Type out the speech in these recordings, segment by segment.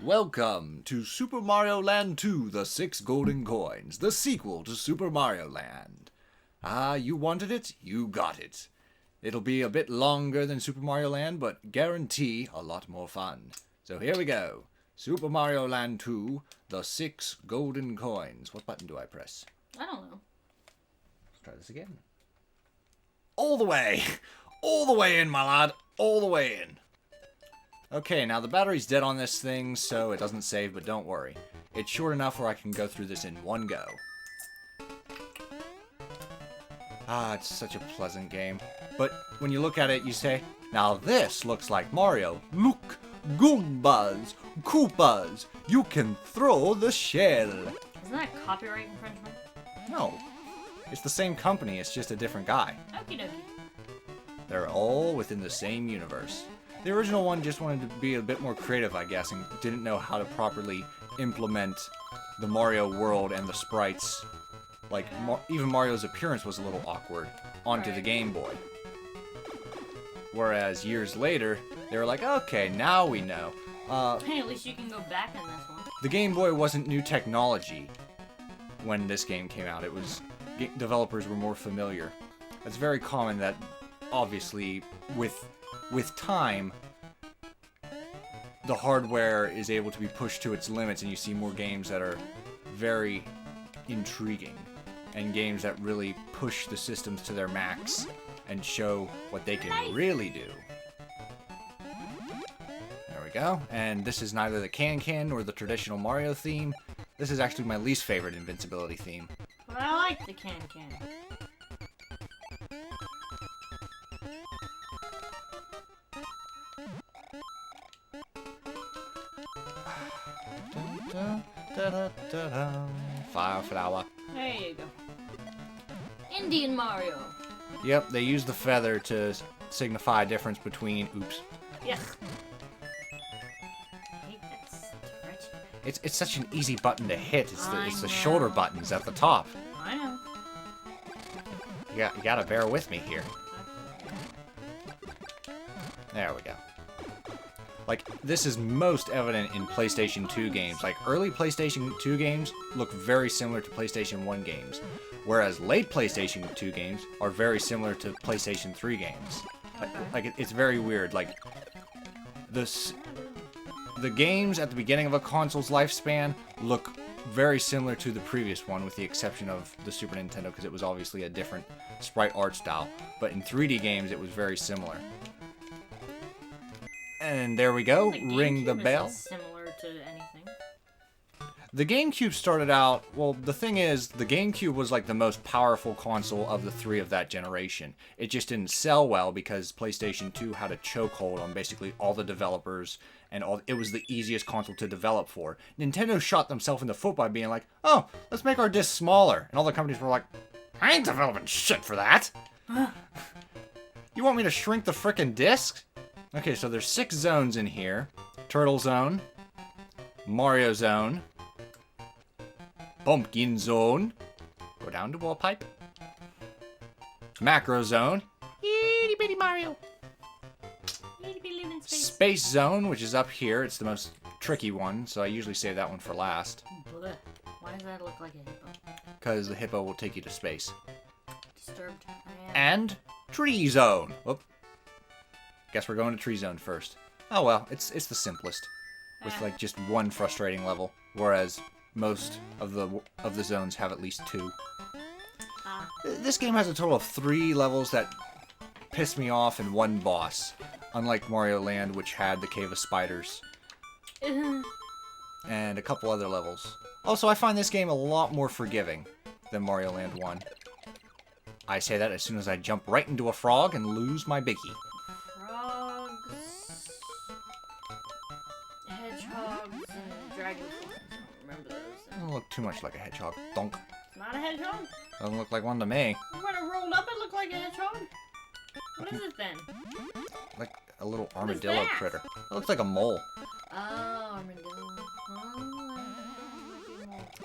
Welcome to Super Mario Land 2, The Six Golden Coins, the sequel to Super Mario Land. Ah, you wanted it? You got it. It'll be a bit longer than Super Mario Land, but guarantee a lot more fun. So here we go. Super Mario Land 2, The Six Golden Coins. What button do I press? I don't know. Let's try this again. All the way! All the way in, my lad! All the way in! Okay, now the battery's dead on this thing, so it doesn't save, but don't worry. It's short enough where I can go through this in one go. Ah, it's such a pleasant game. But when you look at it, you say, now this looks like Mario. Look! Goombas! Koopas! You can throw the shell! Isn't that copyright infringement? No. It's the same company, it's just a different guy. Okie dokie. They're all within the same universe. The original one just wanted to be a bit more creative, I guess, and didn't know how to properly implement the Mario world and the sprites. Like, even Mario's appearance was a little awkward onto the Game Boy. Whereas years later, they were like, okay, now we know. Hey, at least you can go back in this one. The Game Boy wasn't new technology when this game came out. It was, developers were more familiar. It's very common that, obviously, with time, the hardware is able to be pushed to its limits, and you see more games that are very intriguing, and games that really push the systems to their max and show what they can really do. There we go. And this is neither the Can-Can nor the traditional Mario theme. This is actually my least favorite invincibility theme. But I like the Can-Can. Fire flower. There you go. Indian Mario. Yep, they use the feather to signify a difference between... Oops. Yeah. I hate that. It's such an easy button to hit. It's the shoulder buttons at the top. I know. You gotta bear with me here. There we go. Like, this is most evident in PlayStation 2 games. Like, early PlayStation 2 games look very similar to PlayStation 1 games, whereas late PlayStation 2 games are very similar to PlayStation 3 games. Like it's very weird. Like, the games at the beginning of a console's lifespan look very similar to the previous one, with the exception of the Super Nintendo, because it was obviously a different sprite art style. But in 3D games, it was very similar. And there we go. Ring the bell. Similar to anything. The GameCube started out... Well, the thing is, the GameCube was like the most powerful console of the three of that generation. It just didn't sell well because PlayStation 2 had a chokehold on basically all the developers, and it was the easiest console to develop for. Nintendo shot themselves in the foot by being like, oh, let's make our discs smaller. And all the companies were like, I ain't developing shit for that. You want me to shrink the frickin' discs? Okay, so there's 6 zones in here. Turtle Zone, Mario Zone, Pumpkin Zone, go down to Wall Pipe, Macro Zone, itty bitty Mario, Space Zone, which is up here. It's the most tricky one, so I usually save that one for last. Blech. Why does that look like a hippo? Because the hippo will take you to space. Disturbed. And Tree Zone. Whoop. Guess we're going to Tree Zone first. Oh well, it's the simplest, with like just one frustrating level, whereas most of the zones have at least 2. This game has a total of 3 levels that piss me off and 1 boss, unlike Mario Land, which had the Cave of Spiders and a couple other levels. Also, I find this game a lot more forgiving than Mario Land 1. I say that as soon as I jump right into a frog and lose my biggie. Hedgehogs and dragonflies. I don't remember those. Doesn't look too much like a hedgehog. Donk. Not a hedgehog? Doesn't look like one to me. When it rolled up, it looked like a hedgehog. What is it then? Like a little armadillo critter. It looks like a mole. Oh, armadillo.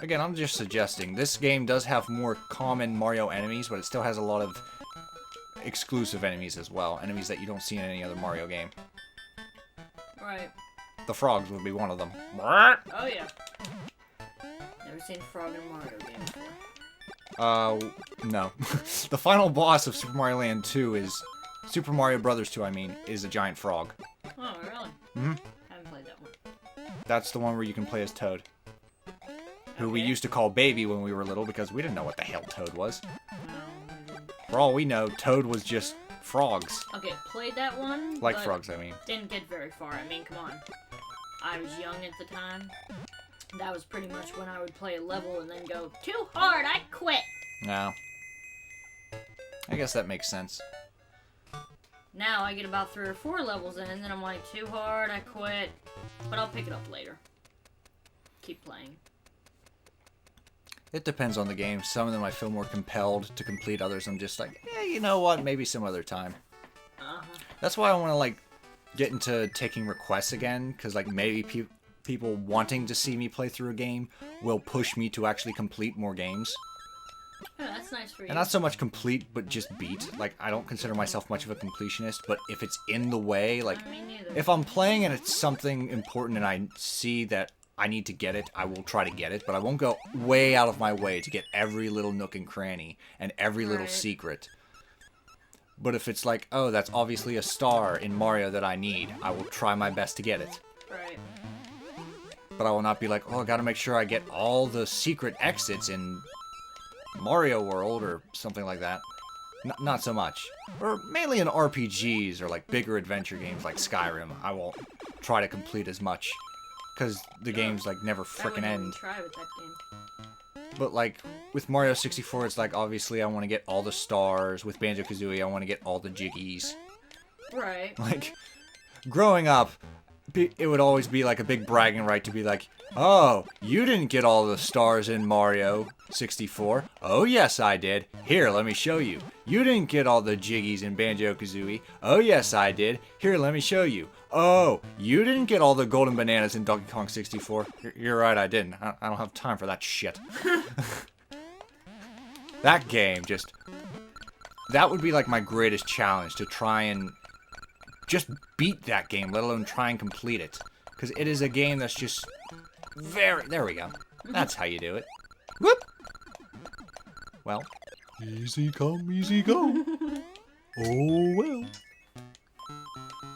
Again, I'm just suggesting. This game does have more common Mario enemies, but it still has a lot of exclusive enemies as well. Enemies that you don't see in any other Mario game. Right. The frogs would be one of them. Oh, yeah. Never seen a frog in a Mario game before. No. The final boss of Super Mario Land 2 is... Super Mario Brothers 2, I mean, is a giant frog. Oh, really? Mm-hmm. Haven't played that one. That's the one where you can play as Toad. Who we Okay. used to call Baby when we were little because we didn't know what the hell Toad was. No, I didn't. For all we know, Toad was just frogs. Okay, played that one. Like but frogs, I mean. Didn't get very far. I mean, come on. I was young at the time. That was pretty much when I would play a level and then go, too hard, I quit. No. I guess that makes sense. Now I get about 3 or 4 levels in, and then I'm like, too hard, I quit. But I'll pick it up later. Keep playing. It depends on the game. Some of them I feel more compelled to complete. Others I'm just like, you know what? Maybe some other time. Uh-huh. That's why I want to, like, get into taking requests again. Because, like, maybe people wanting to see me play through a game will push me to actually complete more games. Yeah, that's nice for you. And not so much complete, but just beat. Like, I don't consider myself much of a completionist. But if it's in the way, like, Me neither. if I'm playing and it's something important and I see that I need to get it, I will try to get it, but I won't go way out of my way to get every little nook and cranny and every little Right. secret. But if it's like, oh, that's obviously a star in Mario that I need, I will try my best to get it. Right. But I will not be like, oh, I gotta make sure I get all the secret exits in Mario World or something like that. Not so much. Or mainly in RPGs or like bigger adventure games like Skyrim, I won't try to complete as much. Because the game's like never I frickin' wouldn't even end. try with that game. But like with Mario 64, it's like obviously I want to get all the stars. With Banjo-Kazooie, I want to get all the jiggies. Right. Like growing up, it would always be like a big bragging right to be like, oh, you didn't get all the stars in Mario 64. Oh yes, I did. Here, let me show you. You didn't get all the jiggies in Banjo-Kazooie. Oh yes, I did. Here, let me show you. Oh, you didn't get all the golden bananas in Donkey Kong 64. You're right, I didn't. I don't have time for that shit. That game just... That would be like my greatest challenge, to try and just beat that game, let alone try and complete it. Because it is a game that's just very... There we go. That's how you do it. Whoop! Well. Easy come, easy go. Oh, well.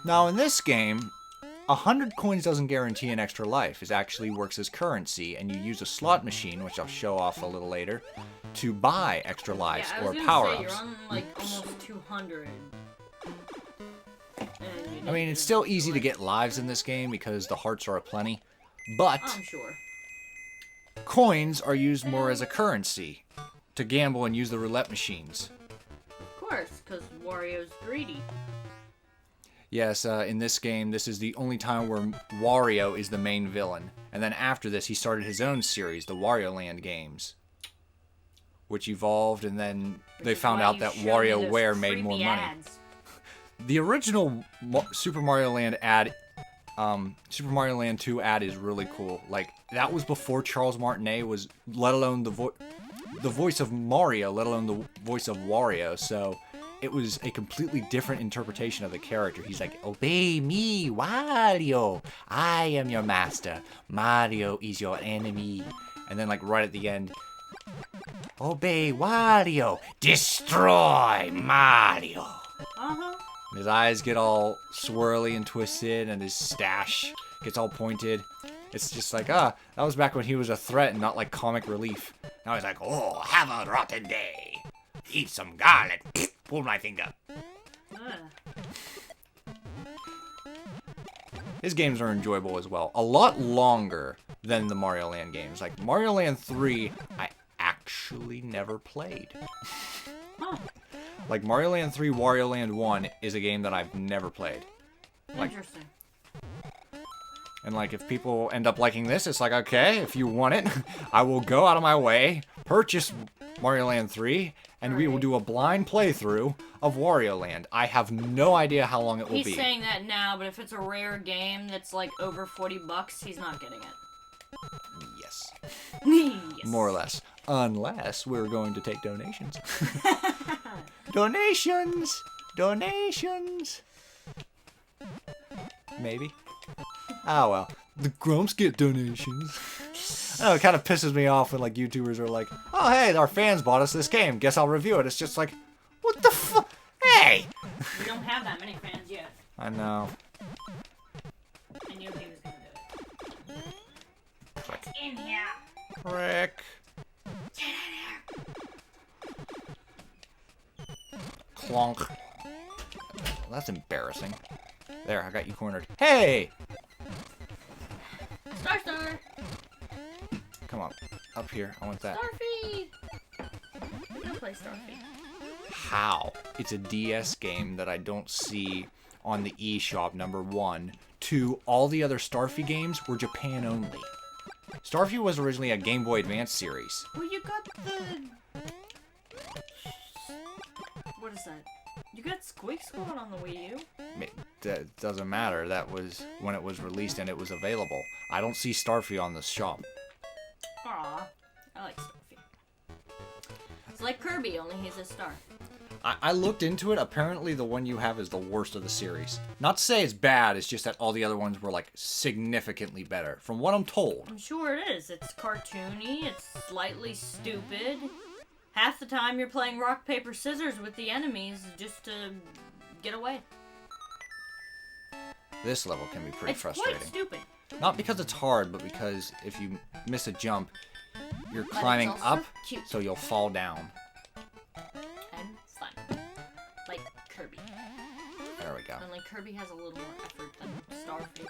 Now, in this game, 100 coins doesn't guarantee an extra life. It actually works as currency, and you use a slot machine, which I'll show off a little later, to buy extra lives Yeah, I was or gonna power-ups. say, you're on like almost 200. I mean, it's still easy to get lives in this game because the hearts are aplenty, but I'm sure. coins are used more as a currency to gamble and use the roulette machines. Of course, because Wario's greedy. Yes, in this game, this is the only time where Wario is the main villain. And then after this, he started his own series, the Wario Land games, which evolved, and then they found out that WarioWare made more money. The original Super Mario Land ad, Super Mario Land 2 ad is really cool. Like, that was before Charles Martinet was, let alone the voice of Mario, let alone the voice of Wario, so it was a completely different interpretation of the character. He's like, obey me, Wario. I am your master. Mario is your enemy. And then, like, right at the end, obey Wario. Destroy Mario. Uh-huh. His eyes get all swirly and twisted, and his stash gets all pointed. It's just like, that was back when he was a threat and not like comic relief. Now he's like, oh, have a rotten day. Eat some garlic. Pull my finger. His games are enjoyable as well. A lot longer than the Mario Land games. Like, Mario Land 3, I actually never played. Huh. Like, Mario Land 3, Wario Land 1 is a game that I've never played. Like, Interesting. and, like, if people end up liking this, it's like, okay, if you want it, I will go out of my way, purchase Mario Land 3, and we will do a blind playthrough of Wario Land. I have no idea how long it will be. He's saying that now, but if it's a rare game that's like over $40, he's not getting it. Yes. Yes. More or less. Unless we're going to take donations. Donations! Donations! Maybe. Oh well. The Grumps get donations. I know, it kind of pisses me off when like YouTubers are like, oh hey, our fans bought us this game. Guess I'll review it. It's just like, what the fuck? Hey! We don't have that many fans yet. I know. I knew he was gonna do it. Prick. Get in here. Prick. Get in here. Clonk. Well, that's embarrassing. There, I got you cornered. Hey! Star. Come on. Up here. I want that. Starfy. I'm gonna play Starfy. How? It's a DS game that I don't see on the eShop, number one. Two, all the other Starfy games were Japan only. Starfy was originally a Game Boy Advance series. Well, you got the... What is that? You got Squeak Squad on the Wii U? That doesn't matter. That was when it was released and it was available. I don't see Starfy on the shop. Aw, I like Starfy. It's like Kirby, only he's a star. I looked into it. Apparently, the one you have is the worst of the series. Not to say it's bad, it's just that all the other ones were, like, significantly better, from what I'm told. I'm sure it is. It's cartoony, it's slightly stupid. Half the time you're playing rock, paper, scissors with the enemies just to get away. This level can be pretty It's frustrating. quite stupid. Not because it's hard, but because if you miss a jump, you're But climbing it's also up, cute. so you'll fall down. And fun. Like Kirby. There we go. Only Kirby has a little more effort than Starfy.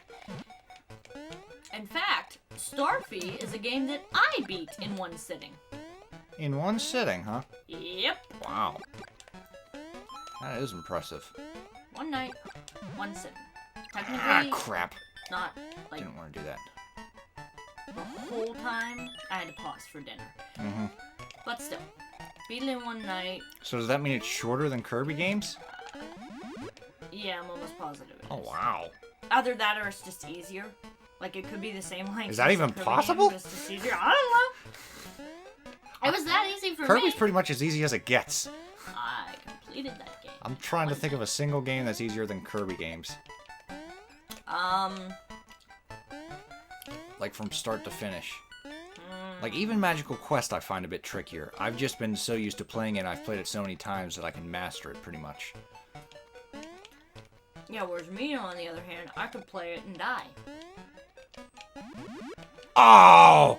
In fact, Starfy is a game that I beat in one sitting. In one sitting, huh? Yep. Wow. That is impressive. One night, one sitting. Ah, Technically, crap. not like Didn't want to do that. the whole time. I had to pause for dinner. Mm-hmm. But still, beat it in one night. So does that mean it's shorter than Kirby games? Yeah, I'm almost positive it Oh, is. wow. Either that or it's just easier. Like, it could be the same length. Is that as even the Kirby possible? Game, just it's easier. I don't know. It was that easy for Kirby's me. pretty much as easy as it gets. I completed that game. I'm trying to think of a single game that's easier than Kirby games. Like from start to finish. Like even Magical Quest I find a bit trickier. I've just been so used to playing it, I've played it so many times that I can master it pretty much. Yeah, whereas me, on the other hand, I could play it and die. Oh!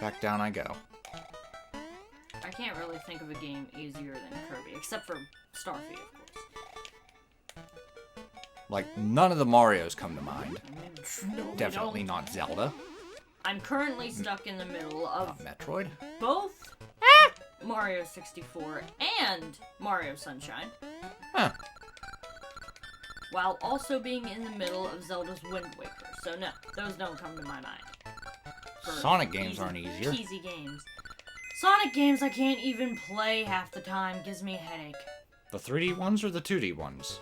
Back down I go. I can't really think of a game easier than Kirby, except for Starfy, of course. Like, none of the Marios come to mind. No, they Definitely don't. not Zelda. I'm currently stuck in the middle of Not Metroid. both Mario 64 and Mario Sunshine, Huh. while also being in the middle of Zelda's Wind Waker. So no, those don't come to my mind. For Sonic games aren't easier. Easy games. Sonic games I can't even play half the time. Gives me a headache. The 3D ones or the 2D ones?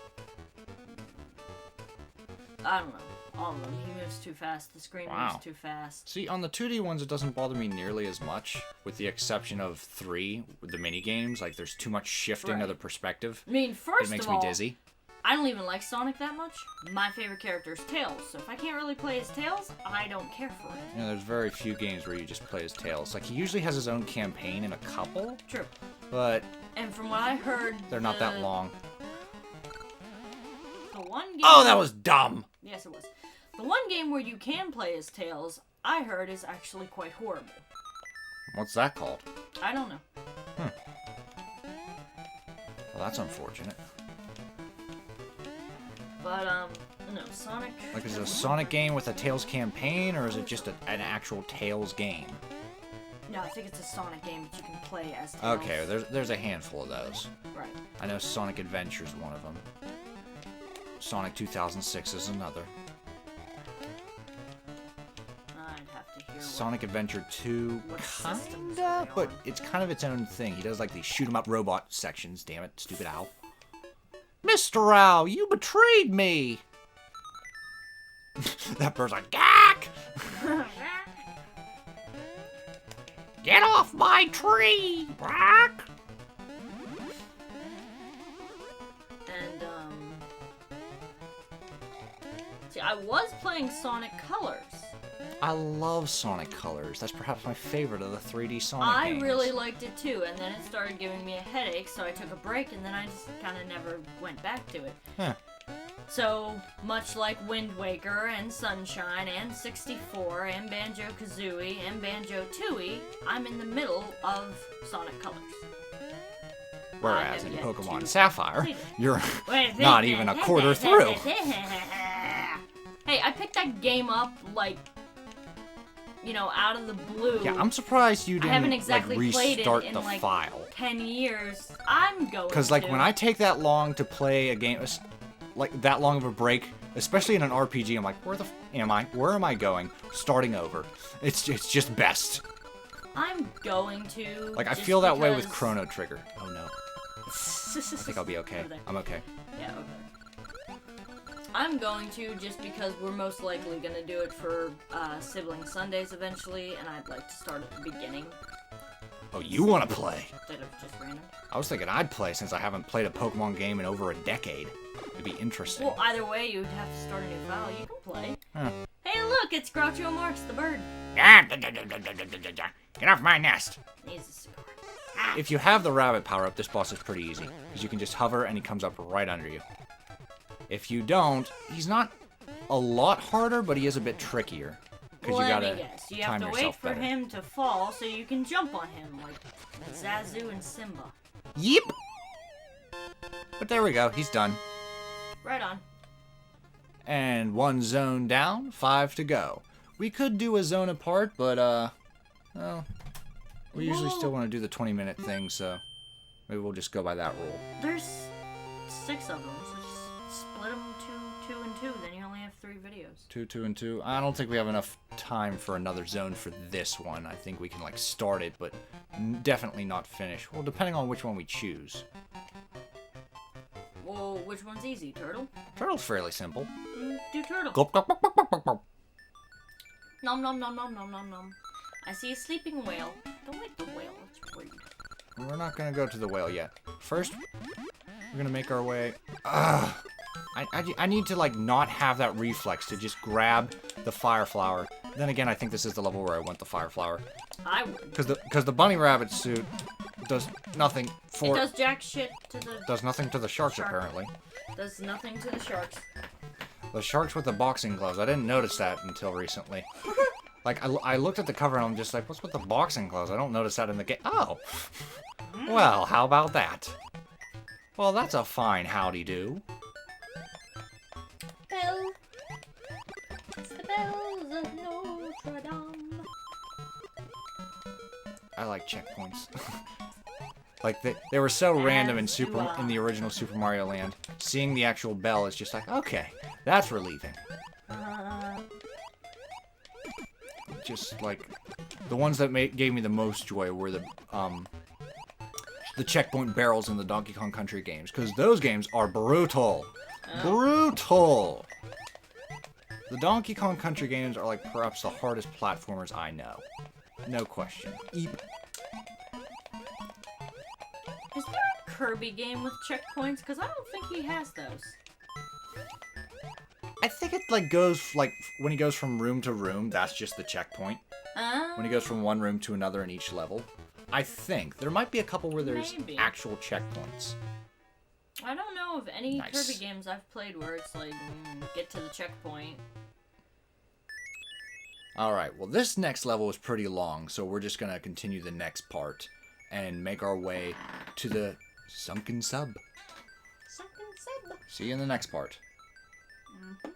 I don't know. All of them. He moves too fast. The screen Wow. moves too fast. See, on the 2D ones, it doesn't bother me nearly as much, with the exception of 3, with the mini games. Like, there's too much shifting Right. of the perspective. I mean, It first makes of me all, dizzy. I don't even like Sonic that much. My favorite character is Tails, so if I can't really play as Tails, I don't care for it. You know, there's very few games where you just play as Tails. Like, he usually has his own campaign in a couple, True. but And from what I heard, they're not that long. The one game. Oh, that was dumb! Yes, it was. The one game where you can play as Tails, I heard, is actually quite horrible. What's that called? I don't know. Well, that's unfortunate. But, no, Sonic... Like, is it a Sonic game with a Tails campaign, or is it just an actual Tails game? No, I think it's a Sonic game that you can play as Tails. Okay, there's a handful of those. Right. I know Sonic Adventure is one of them. Sonic 2006 is another. I'd have to hear Sonic Adventure 2, what systems kinda, are they but on? it's kind of its own thing. He does like these shoot 'em up robot sections. Damn it, stupid owl! Mr. Owl, you betrayed me. That bird's like, gack! Get off my tree, Brack! See, I was playing Sonic Colors. I love Sonic Colors. That's perhaps my favorite of the 3D Sonic games. I really liked it too, and then it started giving me a headache, so I took a break, and then I just kind of never went back to it. Huh. So, much like Wind Waker, and Sunshine, and 64, and Banjo-Kazooie, and Banjo-Tooie, I'm in the middle of Sonic Colors. Whereas in Pokemon Sapphire, you're Wait, not even a quarter through. Hey, I picked that game up, like, out of the blue. Yeah, I'm surprised you didn't I haven't exactly played it restart in, the like, file. 10 years. I'm going Because, like, when I take that long to play a game, like, that long of a break, especially in an RPG, I'm like, where the am I? Where am I going? Starting over. It's just best. I'm going to. Like, I feel that way with Chrono Trigger. Oh, no. I think I'll be okay. I'm okay. Yeah, okay. I'm going to just because we're most likely going to do it for Sibling Sundays eventually, and I'd like to start at the beginning. Oh, you want to play? Instead of just random. I was thinking I'd play since I haven't played a Pokemon game in over a decade. It'd be interesting. Well, either way, you'd have to start a new file. You can play. Huh. Hey, look, it's Groucho Marx the bird. Get off my nest. Needs a cigar. If you have the rabbit power-up, this boss is pretty easy. Because you can just hover and he comes up right under you. If you don't, he's not a lot harder, but he is a bit trickier. Because you gotta guess. You have time to yourself wait for better. him to fall so you can jump on him, like Zazu and Simba. Yep. But there we go. He's done. Right on. And 1 zone down, 5 to go. We could do a zone apart, but, well, we usually still want to do the 20-minute thing, so maybe we'll just go by that rule. There's 6 of them, so just split them 2 and 2, then you only have 3 videos. 2, 2, and 2. I don't think we have enough time for another zone for this one. I think we can, like, start it, but definitely not finish. Well, depending on which one we choose. Well, which one's easy, Turtle? Turtle's fairly simple. Do Turtle. Gulp, gulp, gulp, gulp, gulp, gulp. Nom nom nom nom nom nom nom. I see a sleeping whale. Don't like the whale, it's rude. We're not gonna go to the whale yet. First, we're gonna make our way. Ugh. I need to, like, not have that reflex to just grab the fire flower. Then again, I think this is the level where I want the fire flower. I would. Because the bunny rabbit suit does nothing for. It does jack shit to the. Does nothing to the sharks shark. apparently. Does nothing to the sharks. The sharks with the boxing gloves. I didn't notice that until recently. Like, I looked at the cover and I'm just like, what's with the boxing gloves? I don't notice that in the game. Oh! Well, how about that? Well, that's a fine howdy-do. Bell. It's the bells of Notre Dame. I like checkpoints. Like, they were so random in the original Super Mario Land. Seeing the actual bell is just like, okay, that's relieving. Just like the ones that gave me the most joy were the checkpoint barrels in the Donkey Kong Country games, because those games are brutal. Brutal. The Donkey Kong Country games are like perhaps the hardest platformers I know. No question. Eep. Is there a Kirby game with checkpoints? Because I don't think he has those. I think it like goes like when he goes from room to room, that's just the checkpoint. When he goes from one room to another in each level. I think. There might be a couple where there's actual checkpoints. I don't know of any Nice. Kirby games I've played where it's like, get to the checkpoint. Alright, well this next level is pretty long, so we're just gonna continue the next part and make our way to the sunken sub. Sunken sub. See you in the next part. Mm-hmm.